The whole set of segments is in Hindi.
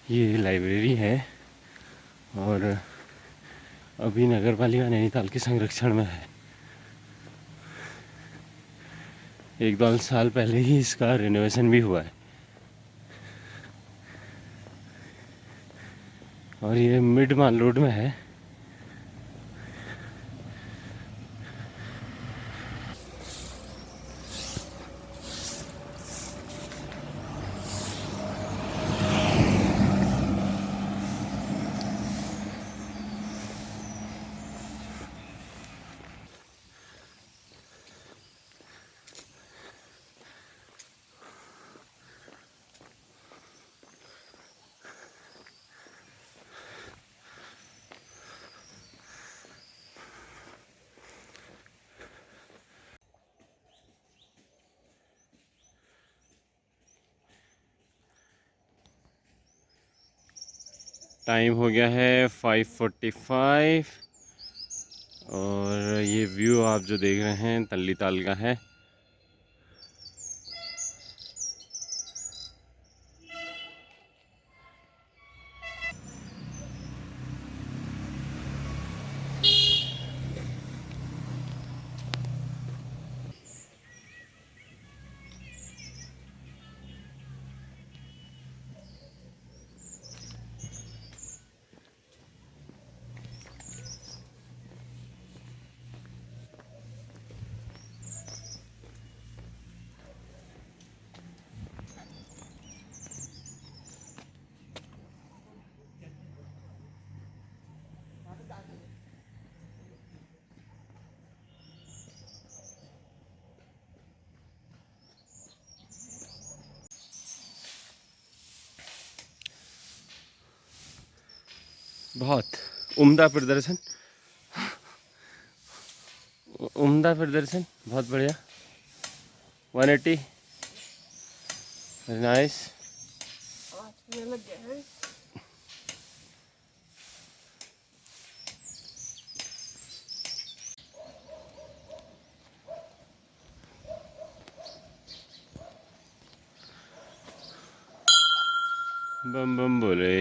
ये लाइब्रेरी है और अभी नगर पालिका नैनीताल के संरक्षण में है। 1-2 साल पहले ही इसका रिनोवेशन भी हुआ है और ये मिड माल रोड में है। टाइम हो गया है 5:45 और ये व्यू आप जो देख रहे हैं तल्ली ताल का है। बहुत उम्दा प्रदर्शन, उम्दा प्रदर्शन, बहुत बढ़िया। 180 नाइस। बम बम बोले।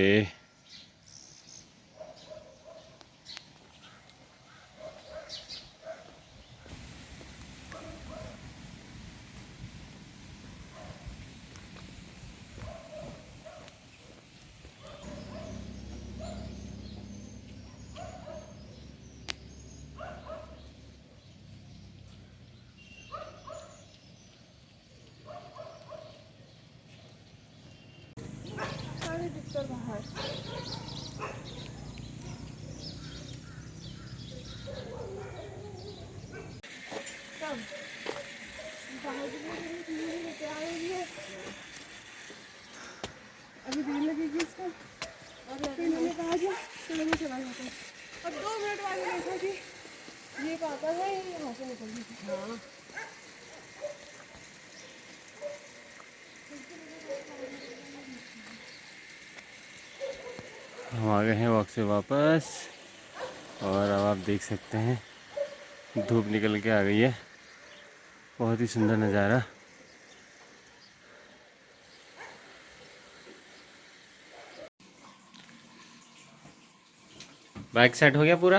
अभी देर लगेगी इसको और फिर मैंने कहा जो चलो मैं चला जाता हूँ। और 2 मिनट बाद देखा कि ये पाता है यहाँ से निकल गई। हाँ हम आ गए हैं वॉक से वापस और अब आप देख सकते हैं धूप निकल के आ गई है। बहुत ही सुंदर नज़ारा। बाइक सेट हो गया पूरा?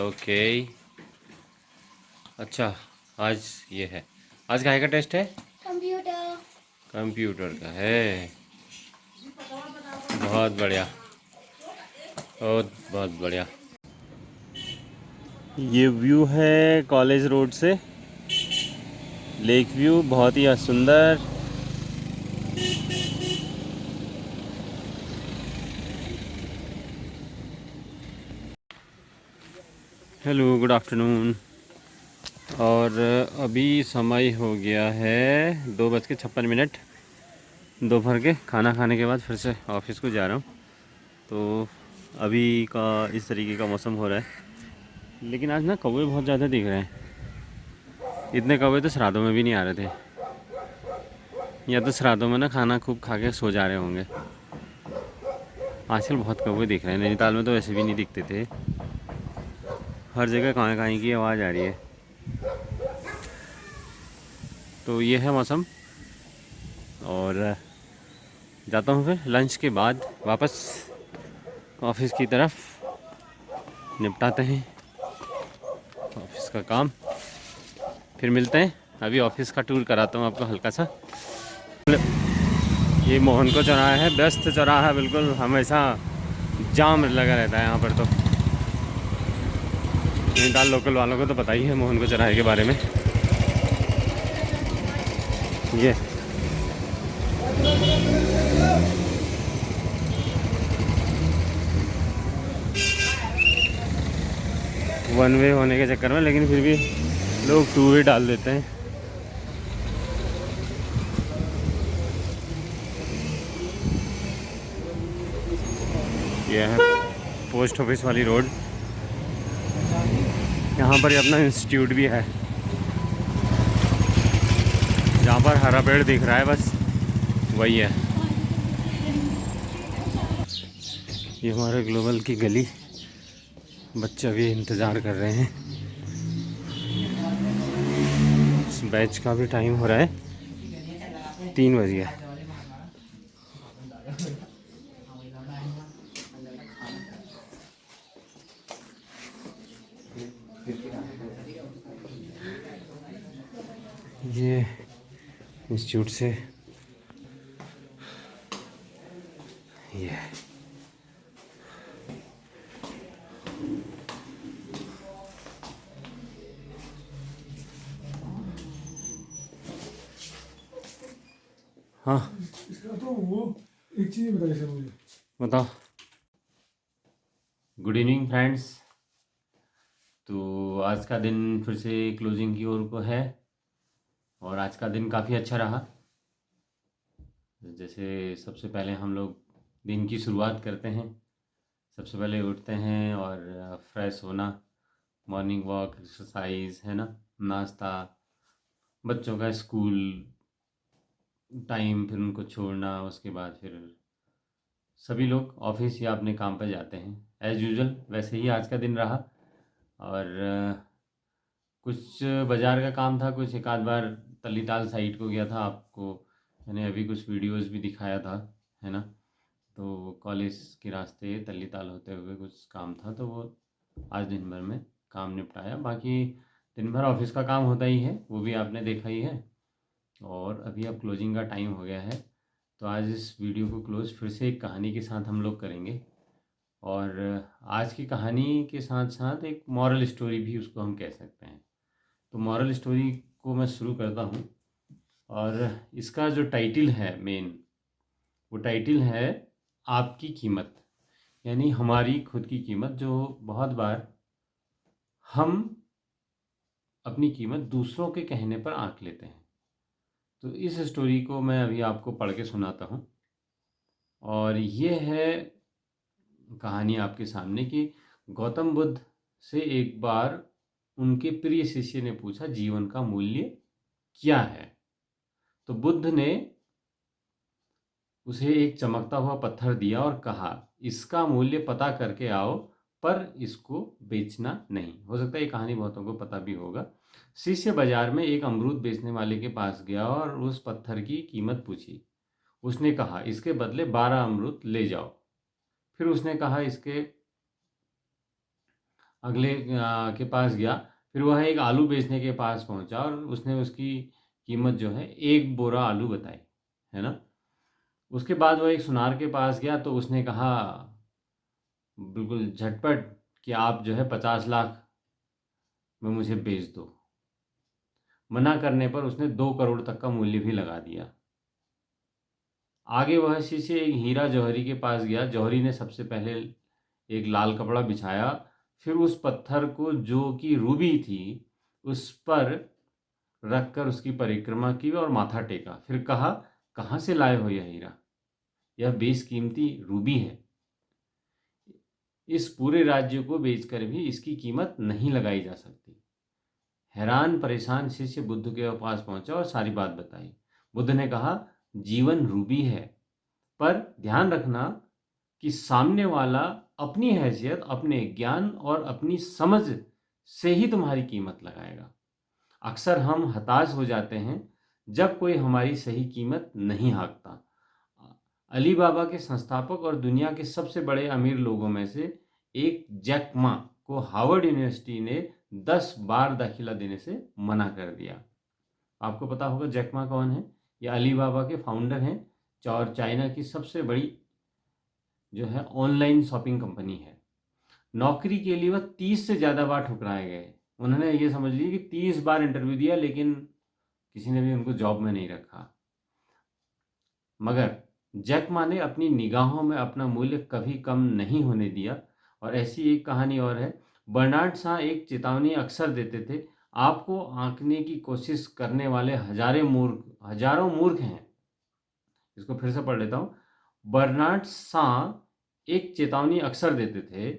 ओके। अच्छा, आज ये है, आज काहे का टेस्ट है? कंप्यूटर। कंप्यूटर का है। बहुत बढ़िया, बहुत बहुत बढ़िया। ये व्यू है कॉलेज रोड से, लेक व्यू, बहुत ही सुंदर। Hello, good afternoon. और अभी समय हो गया है 2:56। दोपहर के खाना खाने के बाद फिर से ऑफिस को जा रहा हूँ। तो अभी का इस तरीके का मौसम हो रहा है, लेकिन आज ना कौवे बहुत ज़्यादा दिख रहे हैं। इतने कौवे तो श्राद्धों में भी नहीं आ रहे थे, या तो श्राद्धों में ना खाना खूब खा के सो जा रहे होंगे। आजकल बहुत कौवे दिख रहे हैं। नैनीताल में तो ऐसे भी नहीं दिखते थे। हर जगह काएँ काएँ की आवाज़ आ रही है। तो ये है मौसम। और जाता हूँ फिर लंच के बाद वापस ऑफिस की तरफ, निपटाते हैं ऑफिस का काम, फिर मिलते हैं। अभी ऑफिस का टूर कराता हूँ आपको हल्का सा। ये मोहन को चौराहा है, व्यस्त चौराहा, बिल्कुल हमेशा जाम लगा रहता है यहाँ पर। तो नैनीताल लोकल वालों को तो पता ही है मोहन को चौराहे के बारे में। ये वन वे होने के चक्कर में, लेकिन फिर भी लोग टू वे डाल देते हैं। यह है पोस्ट ऑफिस वाली रोड, यहाँ पर ही अपना इंस्टीट्यूट भी है, जहाँ पर हरा पेड़ दिख रहा है बस वही है। ये हमारे ग्लोबल की गली, बच्चे अभी इंतज़ार कर रहे हैं। इस बैच का भी टाइम हो रहा है, 3 बज गया। ये इंस्टीट्यूट से ये हाँ इसका तो वो एक चीज़ बताइए सर मुझे। बताओ। Good evening friends. तो आज का दिन फिर से क्लोजिंग की ओर को है, और आज का दिन काफ़ी अच्छा रहा। जैसे सबसे पहले हम लोग दिन की शुरुआत करते हैं, सबसे पहले उठते हैं और फ्रेश होना, मॉर्निंग वॉक, एक्सरसाइज है ना, नाश्ता, बच्चों का स्कूल टाइम, फिर उनको छोड़ना, उसके बाद फिर सभी लोग ऑफिस या अपने काम पर जाते हैं एज़ यूजुअल। वैसे ही आज का दिन रहा, और कुछ बाज़ार का काम था, कुछ एक आध बार तल्लीताल साइड को गया था, आपको मैंने अभी कुछ वीडियोस भी दिखाया था, है ना। तो कॉलेज के रास्ते तल्लीताल होते हुए कुछ काम था, तो वो आज दिन भर में काम निपटाया। बाकी दिन भर ऑफिस का काम होता ही है, वो भी आपने देखा ही है। और अभी अब क्लोजिंग का टाइम हो गया है, तो आज इस वीडियो को क्लोज फिर से एक कहानी के साथ हम लोग करेंगे। और आज की कहानी के साथ साथ एक मॉरल स्टोरी भी उसको हम कह सकते हैं। तो मॉरल स्टोरी को मैं शुरू करता हूँ, और इसका जो टाइटल है मेन, वो टाइटल है आपकी कीमत, यानी हमारी खुद की कीमत, जो बहुत बार हम अपनी कीमत दूसरों के कहने पर आंक लेते हैं। तो इस स्टोरी को मैं अभी आपको पढ़ के सुनाता हूँ, और ये है कहानी आपके सामने कि गौतम बुद्ध से एक बार उनके प्रिय शिष्य ने पूछा जीवन का मूल्य क्या है। तो बुद्ध ने उसे एक चमकता हुआ पत्थर दिया और कहा इसका मूल्य पता करके आओ, पर इसको बेचना नहीं। हो सकता है ये कहानी बहुतों को पता भी होगा। शिष्य बाजार में एक अमरूद बेचने वाले के पास गया और उस पत्थर की कीमत पूछी। उसने कहा इसके बदले 12 अमरूद ले जाओ। फिर उसने कहा इसके अगले के पास गया, फिर वह एक आलू बेचने के पास पहुंचा और उसने उसकी कीमत जो है 1 बोरा आलू बताई, है ना। उसके बाद वह एक सुनार के पास गया, तो उसने कहा बिल्कुल झटपट कि आप जो है 50 लाख में मुझे बेच दो। मना करने पर उसने 2 करोड़ तक का मूल्य भी लगा दिया। आगे वह शिष्य एक हीरा जौहरी के पास गया। जौहरी ने सबसे पहले एक लाल कपड़ा बिछाया, फिर उस पत्थर को जो कि रूबी थी उस पर रखकर उसकी परिक्रमा की और माथा टेका। फिर कहा कहाँ से लाए हो यह हीरा? यह बेशकीमती रूबी है, इस पूरे राज्य को बेचकर भी इसकी कीमत नहीं लगाई जा सकती। हैरान परेशान शिष्य बुद्ध के पास पहुंचा और सारी बात बताई। बुद्ध ने कहा जीवन रूबी है, पर ध्यान रखना कि सामने वाला अपनी हैसियत, अपने ज्ञान और अपनी समझ से ही तुम्हारी कीमत लगाएगा। अक्सर हम हताश हो जाते हैं जब कोई हमारी सही कीमत नहीं आंकता। अलीबाबा के संस्थापक और दुनिया के सबसे बड़े अमीर लोगों में से एक जैक मा को हार्वर्ड यूनिवर्सिटी ने 10 बार दाखिला देने से मना कर दिया। आपको पता होगा जैक मा कौन है? ये अलीबाबा के फाउंडर हैं और चाइना की सबसे बड़ी जो है ऑनलाइन शॉपिंग कंपनी है। नौकरी के लिए वह 30 से ज़्यादा बार ठुकराए गए। उन्होंने ये समझ लिया कि 30 बार इंटरव्यू दिया, लेकिन किसी ने भी उनको जॉब में नहीं रखा। मगर जैक मा ने अपनी निगाहों में अपना मूल्य कभी कम नहीं होने दिया। और ऐसी एक कहानी और है। बर्नार्ड शॉ एक चेतावनी अक्सर देते थे, आपको आंकने की कोशिश करने वाले हजारों मूर्ख हैं। इसको फिर से पढ़ लेता हूँ। बर्नार्ड शॉ एक चेतावनी अक्सर देते थे,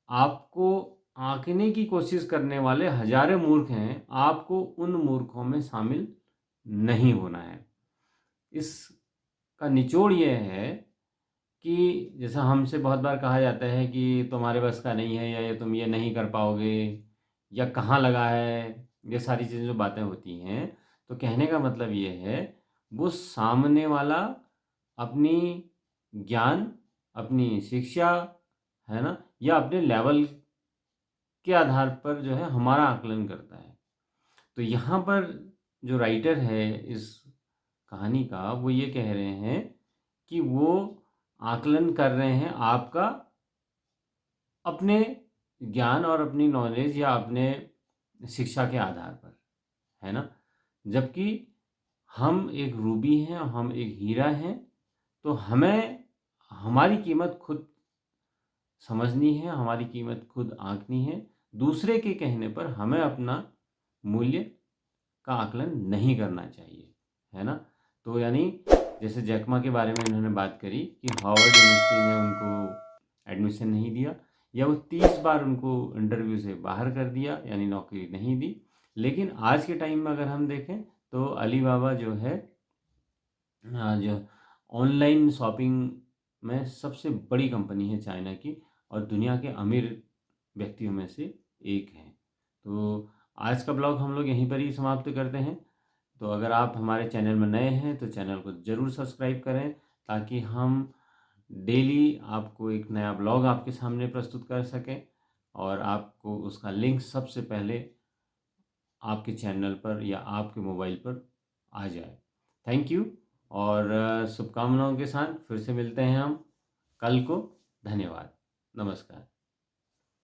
आपको आंकने की कोशिश करने वाले हजारों मूर्ख हैं, आपको उन मूर्खों में शामिल नहीं होना है। इसका निचोड़ ये है कि जैसा हमसे बहुत बार कहा जाता है कि तुम्हारे बस का नहीं है, या ये तुम ये नहीं कर पाओगे, या कहाँ लगा है, ये सारी चीज़ें जो बातें होती हैं, तो कहने का मतलब ये है, वो सामने वाला अपनी ज्ञान, अपनी शिक्षा, है ना, या अपने लेवल के आधार पर जो है हमारा आकलन करता है। तो यहाँ पर जो राइटर है इस कहानी का, वो ये कह रहे हैं कि वो आकलन कर रहे हैं आपका अपने ज्ञान और अपनी नॉलेज या अपने शिक्षा के आधार पर, है ना। जबकि हम एक रूबी हैं, हम एक हीरा हैं, तो हमें हमारी कीमत खुद समझनी है, हमारी कीमत खुद आंकनी है। दूसरे के कहने पर हमें अपना मूल्य का आकलन नहीं करना चाहिए, है ना। तो यानी जैसे जैक मा के बारे में इन्होंने बात करी कि हार्वर्ड यूनिवर्सिटी ने उनको एडमिशन नहीं दिया, या वो 30 बार उनको इंटरव्यू से बाहर कर दिया, यानी नौकरी नहीं दी। लेकिन आज के टाइम में अगर हम देखें तो अलीबाबा जो है जो ऑनलाइन शॉपिंग में सबसे बड़ी कंपनी है चाइना की, और दुनिया के अमीर व्यक्तियों में से एक है। तो आज का ब्लॉग हम लोग यहीं पर ही समाप्त करते हैं। तो अगर आप हमारे चैनल में नए हैं तो चैनल को ज़रूर सब्सक्राइब करें, ताकि हम डेली आपको एक नया ब्लॉग आपके सामने प्रस्तुत कर सकें, और आपको उसका लिंक सबसे पहले आपके चैनल पर या आपके मोबाइल पर आ जाए। थैंक यू, और शुभकामनाओं के साथ फिर से मिलते हैं हम कल को। धन्यवाद, नमस्कार।